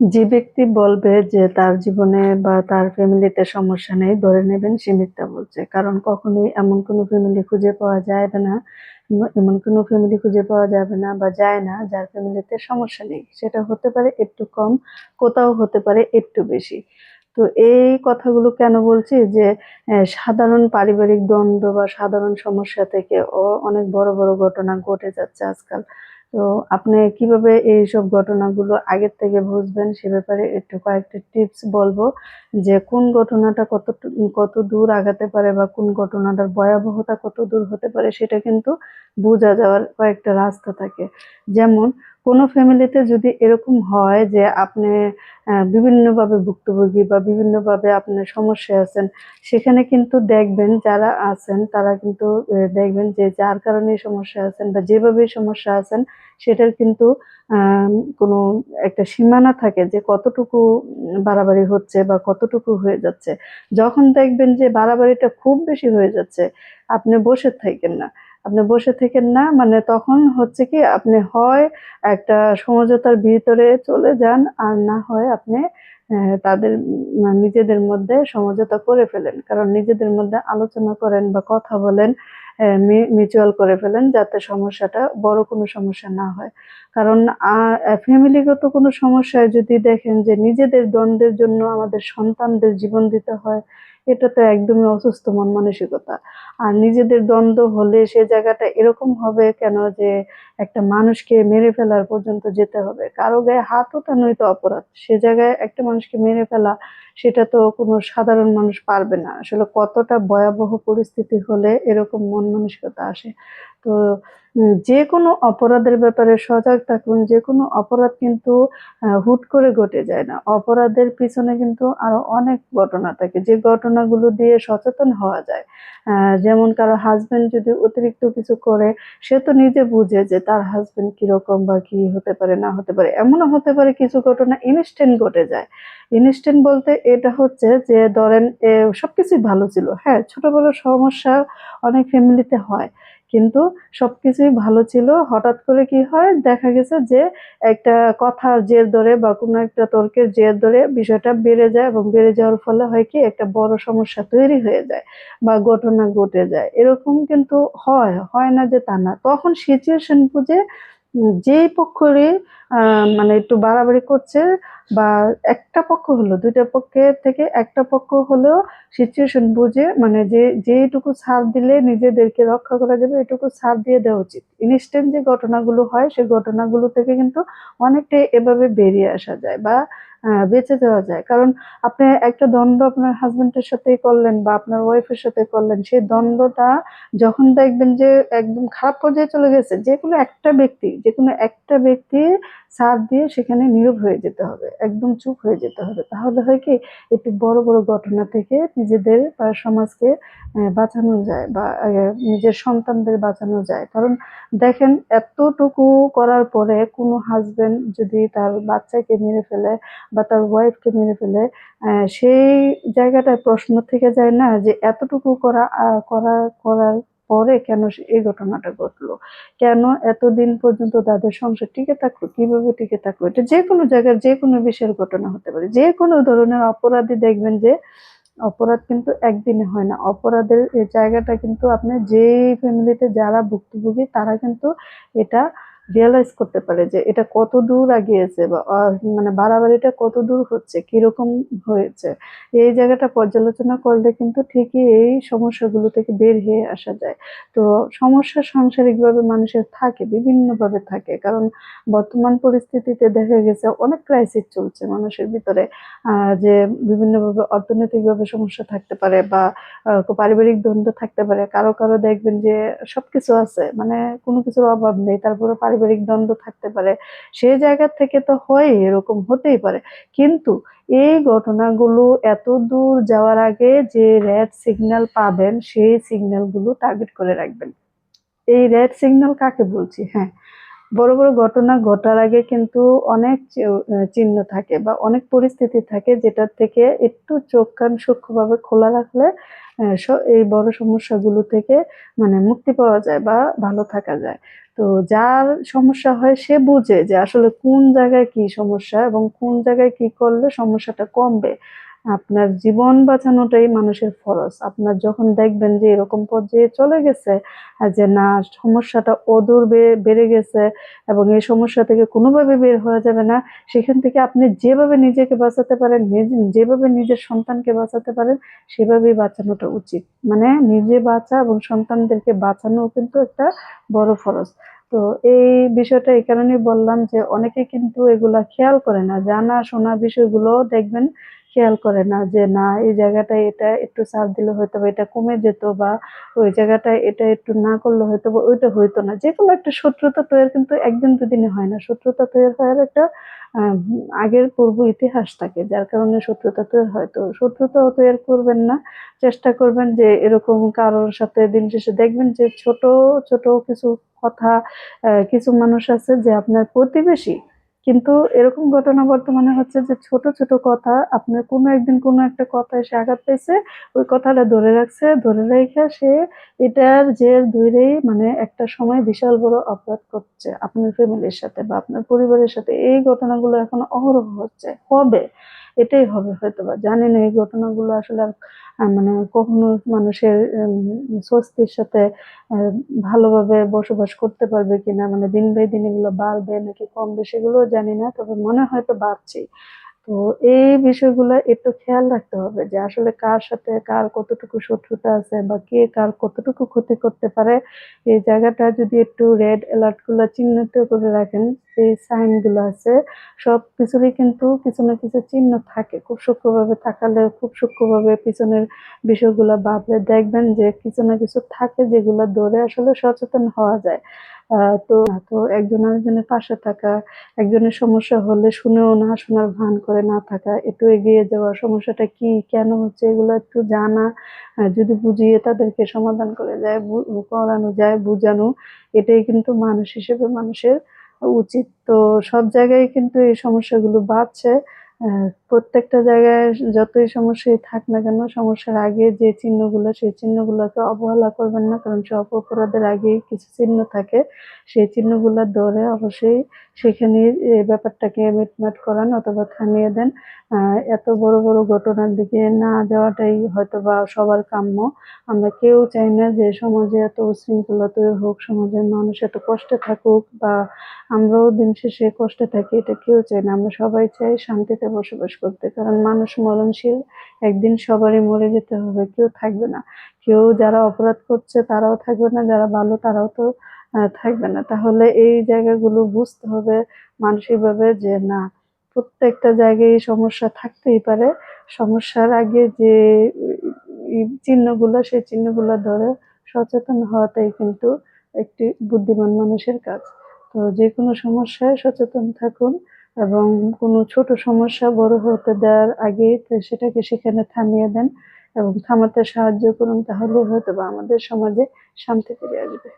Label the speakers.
Speaker 1: যে ব্যক্তি বলবে যে তার জীবনে বা তার ফ্যামিলিতে সমস্যা নেই, ধরে নেবেন সে মিথ্যা বলছে। কারণ কখনোই এমন কোনো ফ্যামিলি খুঁজে পাওয়া যাবে না, এমন কোনো ফ্যামিলি খুঁজে পাওয়া যাবে না বা যায় না যার ফ্যামিলিতে সমস্যা নেই। সেটা হতে পারে একটু কম, কোথাও হতে পারে একটু বেশি। তো এই কথাগুলো কেন বলছি যে সাধারণ পারিবারিক দ্বন্দ্ব বা সাধারণ সমস্যা থেকে অনেক বড়, বড় ঘটনা ঘটে যাচ্ছে আজকাল। তো আপনি কিভাবে এইসব ঘটনাগুলো আগের থেকে বুঝবেন সে ব্যাপারে একটু কয়েকটা টিপস বলবো যে কোন ঘটনাটা কত দূর আগাতে পারে বা কোন ঘটনাটার ভয়াবহতা কত দূর হতে পারে সেটা কিন্তু বোঝা যাওয়ার কয়েকটা রাস্তা থাকে। যেমন কোনো ফ্যামিলিতে যদি এরকম হয় যে আপনি বিভিন্নভাবে ভুক্তভোগী বা বিভিন্নভাবে আপনার সমস্যায় আছেন, সেখানে কিন্তু দেখবেন যারা আছেন তারা কিন্তু দেখবেন যে যার কারণে এই সমস্যায় আছেন বা যেভাবে সমস্যা আছেন সেটার কিন্তু কোনো একটা সীমানা থাকে যে কতটুকু বাড়াবাড়ি হচ্ছে বা কতটুকু হয়ে যাচ্ছে। যখন দেখবেন যে বাড়াবাড়িটা খুব বেশি হয়ে যাচ্ছে, আপনি বসে থাইকেন না। আপনি বসে থেকেন না মানে তখন হচ্ছে কি আপনি হয় একটা সমঝোতার ভিতরে চলে যান আর না হয় আপনি তাদের নিজেদের মধ্যে সমঝোতা করে ফেলেন। কারণ নিজেদের মধ্যে আলোচনা করেন বা কথা বলেন, মিউচুয়াল করে ফেলেন যাতে সমস্যাটা বড় কোনো সমস্যা না হয়। কারণ ফ্যামিলিগত কোনো সমস্যায় যদি দেখেন যে নিজেদের দ্বন্দ্বের জন্য আমাদের সন্তানদের জীবন দিতে হয়, এটা তো একদমই অসুস্থ মন মানসিকতা। আর নিজেদের দ্বন্দ্ব হলে সে জায়গাটা এরকম হবে কেন যে একটা মানুষকে মেরে ফেলার পর্যন্ত যেতে হবে। কারো গায়ে হাত ওঠানোই তো অপরাধ। সে জায়গায় একটা মানুষকে মেরে ফেলা সেটা তো কোনো সাধারণ মানুষ পারবে না। আসলে কতটা ভয়াবহ পরিস্থিতি হলে এরকম মন মানসিকতা আসে। তো যেকোনো অপরাধের ব্যাপারে সজাগ থাকুন। যেকোনো অপরাধ কিন্তু হুট করে ঘটে যায় না। অপরাধের পিছনে কিন্তু আরো অনেক ঘটনা থাকে। যে ঘটনাগুলো দিয়ে সচেতন হওয়া যায়। যেমন কারো হাসব্যান্ড যদি অতিরিক্ত কিছু করে, সে তো নিজে বুঝে যে তার হাসব্যান্ড কিরকম বা কি হতে পারে না হতে পারে। এমনও হতে পারে কিছু ঘটনা ইনস্ট্যান্ট ঘটে যায়। ইনস্ট্যান্ট বলতে এটা হচ্ছে যে ধরেন সবকিছুই ভালো ছিল। হ্যাঁ, ছোট বড় সমস্যা অনেক ফ্যামিলিতে হয়। কিন্তু সবকিছুই ভালো ছিল। হঠাৎ করে কি হয়? দেখা গেছে যে একটা কথার জের ধরে বা কোনো একটা তর্কের জের ধরে বিষয়টা বেড়ে যায় এবং বেড়ে যাওয়ার ফলে হয় কি একটা বড় সমস্যা তৈরি হয়ে যায় বা ঘটনা ঘটে যায়। এরকম কিন্তু হয়, হয় না যে তা না। তখন সিচুয়েশন বুঝে যেই পক্ষরই মানে একটু বাড়াবাড়ি করছে বা একটা পক্ষ হলো ২ টা পক্ষের থেকে একটা পক্ষ হলেও সিচুয়েশন বুঝে মানে যেইটুকু ছাড় দিলে নিজেদেরকে রক্ষা করা যাবে এটুকু ছাড় দিয়ে দেওয়া উচিত। ইনস্ট্যান্ট যে ঘটনাগুলো হয় সেই ঘটনাগুলো থেকে কিন্তু অনেকটাই এভাবে বেরিয়ে আসা যায় বা বেঁচে যাওয়া যায়। কারণ আপনি একটা দ্বন্দ্ব আপনার হাসব্যান্ডের সাথে করলেন বা আপনার ওয়াইফের সাথে করলেন, সেই দ্বন্দ্বটা যখন দেখবেন যে একদম খারাপ পর্যায়ে চলে গেছে, যেকোনো একটা ব্যক্তি ছাড় দিয়ে সেখানে নীরব হয়ে যেতে হবে। একদম চুপ হয়ে যেতে হবে। তাহলে হয় কি একটু বড়, বড় ঘটনা থেকে নিজেদের বা সমাজকে বাঁচানো যায় বা নিজের সন্তানদের বাঁচানো যায়। কারণ দেখেন এতটুকু করার পরে কোনো হাসব্যান্ড যদি তার বাচ্চাকে মেরে ফেলে বা তার ওয়াইফকে মেরে ফেলে, সেই জায়গাটায় প্রশ্ন থেকে যায় না যে এতটুকু করার পরে কেন এই ঘটনাটা ঘটলো? কেন এতদিন পর্যন্ত তাদের সংসার টিকে থাকলো? কিভাবে টিকে থাকলো? এটা যেকোনো জায়গার যেকোনো বিষয়ের ঘটনা হতে পারে। যেকোনো ধরনের অপরাধী দেখবেন যে অপরাধ কিন্তু একদিনে হয় না। অপরাধের এই জায়গাটা কিন্তু আপনি যেই ফ্যামিলিতে যারা ভুক্তভোগী তারা কিন্তু এটা রিয়ালাইজ করতে পারে যে এটা কতদূর আগিয়েছে বা মানে বাড়াবাড়িটা কতদূর হচ্ছে, কিরকম হয়েছে। এই জায়গাটা পর্যালোচনা করলে কিন্তু ঠিকই এই সমস্যাগুলো থেকে বের হয়ে আসা যায়। তো সমস্যা সাংসারিকভাবে মানুষের থাকে, বিভিন্নভাবে থাকে। কারণ বর্তমান পরিস্থিতিতে দেখা গেছে অনেক ক্রাইসিস চলছে মানুষের ভিতরে। যে বিভিন্নভাবে অর্থনৈতিকভাবে সমস্যা থাকতে পারে বা পারিবারিক দ্বন্দ্ব থাকতে পারে। কারো, কারো দেখবেন যে সবকিছু আছে। মানে কোনো কিছুর অভাব নেই। তারপরেও পারিবারিক দ্বন্দ্ব থাকতে পারে। সেই জায়গা থেকে তো হয়ই, এরকম হতেই পারে। কিন্তু এই ঘটনাগুলো এতদূর যাওয়ার আগে যে রেড সিগন্যাল পাবেন, সেই সিগন্যাল গুলো টার্গেট করে রাখবেন। এই রেড সিগন্যাল কাকে বলছি? হ্যাঁ, বড়, বড় ঘটনা ঘটার আগে কিন্তু অনেক চিহ্ন থাকে বা অনেক পরিস্থিতি থাকে যেটার থেকে একটু চোখ কান সূক্ষ্মভাবে খোলা রাখলে এই বড় সমস্যাগুলো থেকে মানে মুক্তি পাওয়া যায় বা ভালো থাকা যায়। তো যার সমস্যা হয় সে বুঝে যে আসলে কোন জায়গায় কি সমস্যা এবং কোন জায়গায় কি করলে সমস্যাটা কমবে। আপনার জীবন বাঁচানোটাই মানুষের ফরজ। আপনার যখন দেখবেন যে এরকম পর্যায়ে চলে গেছে যে না সমস্যাটা অদূর বেড়ে গেছে এবং এই সমস্যা থেকে কোনোভাবে বের হওয়া যাবে না, সেখান থেকে আপনি যেভাবে নিজেকে বাঁচাতে পারেন, যেভাবে নিজের সন্তানকে বাঁচাতে পারেন সেভাবেই বাঁচানোটা উচিত। মানে নিজে বাঁচা এবং সন্তানদেরকে বাঁচানো কিন্তু একটা বড় ফরজ। তো এই বিষয়টা এই কারণেই বললাম যে অনেকে কিন্তু এগুলা খেয়াল করে না, জানা শোনা বিষয়গুলো দেখবেন খেয়াল করে না যে না এই জায়গাটায় এটা একটু ছাড় দিলে হয়তো বা এটা কমে যেত, বা ওই জায়গাটায় এটা একটু না করলে হয়তো বা ওইটা হইতো না। যে কোনো একটা শত্রুতা তৈরি কিন্তু একদিন দুদিনে হয় না, শত্রুতা তৈরি হওয়ার একটা আহ, আগের পূর্ব ইতিহাস থাকে, যার কারণে শত্রুতা তৈরি হয়। তো শত্রুতাও তৈরি করবেন না, চেষ্টা করবেন যে এরকম কারোর সাথে দিন শেষে দেখবেন যে ছোট ছোট কিছু কথা, কিছু মানুষ আছে যে আপনার প্রতিবেশী, কিন্তু এরকম ঘটনা বর্তমানে হচ্ছে যে ছোট ছোট কথা আপনার কোনো একদিন কোনো একটা কথা এসে আঘাত পেয়েছে, ওই কথাটা ধরে রাখছে, ধরে রেখে সে এটার জের ধরেই মানে একটা সময় বিশাল বড় অপরাধ করছে আপনার ফ্যামিলির সাথে বা আপনার পরিবারের সাথে। এই ঘটনাগুলো এখন অহরহ হচ্ছে, হবে, এটাই হবে হয়তো বা, জানি না এই ঘটনাগুলো আসলে মানে কখনো মানুষের স্বস্তির সাথে আহ, ভালোভাবে বসবাস করতে পারবে কিনা, মানে দিন বাই দিন এগুলো বাড়বে নাকি কমবে সেগুলো জানি না, তবে মনে হয় তো বাড়ছে। তো এই বিষয়গুলো একটু খেয়াল রাখতে হবে যে আসলে কার সাথে কার কতটুকু শত্রুতা আছে বা কে কার কতটুকু ক্ষতি করতে পারে। এই জায়গাটা যদি একটু রেড অ্যালার্ট গুলা চিহ্নিত করে রাখেন, যে সাইন গুলো আছে সব কিছুরই কিন্তু কিছু না কিছু চিহ্ন থাকে, খুব সূক্ষ্মভাবে তাকালে খুব সূক্ষ্মভাবে পিছনের বিষয়গুলো ভাবলে দেখবেন যে কিছু না কিছু থাকে যেগুলো ধরে আসলে সচেতন হওয়া যায়। তো তো একজন আরেকজনের পাশে থাকা, একজনের সমস্যা হলে শুনেও না শোনার ভান করে না থাকা, একটু এগিয়ে যাওয়া, সমস্যাটা কি কেন হচ্ছে এগুলো একটু জানা, যদি বুঝিয়ে তাদেরকে সমাধান করে যায়, করানো যায়, বুঝানো, এটাই কিন্তু মানুষ হিসেবে মানুষের উচিত। তো সব জায়গায় কিন্তু এই সমস্যাগুলো বাড়ছে। প্রত্যেকটা জায়গায় যতই সমস্যাই থাক না কেন, সমস্যার আগে যে চিহ্নগুলো সেই চিহ্নগুলোকে অবহেলা করবেন না, কারণ সব অপরাধের আগেই কিছু চিহ্ন থাকে। সেই চিহ্নগুলো ধরে অবশ্যই সেখানে ব্যাপারটাকে মিটমাট করান অথবা থামিয়ে দেন। এত বড় বড় ঘটনার দিকে না যাওয়াটাই হয়তো বা সবার কাম্য। আমরা কেউ চাই না যে সমাজে এত উশৃঙ্খলা তৈরি হোক, সমাজের মানুষ এত কষ্টে থাকুক, বা আমরাও দিন শেষে কষ্টে থাকি, এটা কেউ চাই না। আমরা সবাই চাই শান্তিতে বসবাস করতে, কারণ মানুষ মরণশীল, একদিন সবারই মরে যেতে হবে, কেউ থাকবে না। কেউ যারা অপরাধ করছে তারাও থাকবে না, যারা ভালো তারাও তো থাকবে না। তাহলে এই জায়গাগুলো বুঝতে হবে মানসিকভাবে যে না, প্রত্যেকটা জায়গায় সমস্যা থাকতেই পারে। সমস্যার আগে যে চিহ্নগুলো সেই চিহ্নগুলো ধরে সচেতন হওয়াটাই কিন্তু একটি বুদ্ধিমান মানুষের কাজ। তো যে কোনো সমস্যায় সচেতন থাকুন এবং কোনো ছোট সমস্যা বড় হতে দেওয়ার আগে সেটাকে সেখানে থামিয়ে দেন এবং থামাতে সাহায্য করুন, তাহলে হয়তো বা আমাদের সমাজে শান্তি ফিরে আসবে।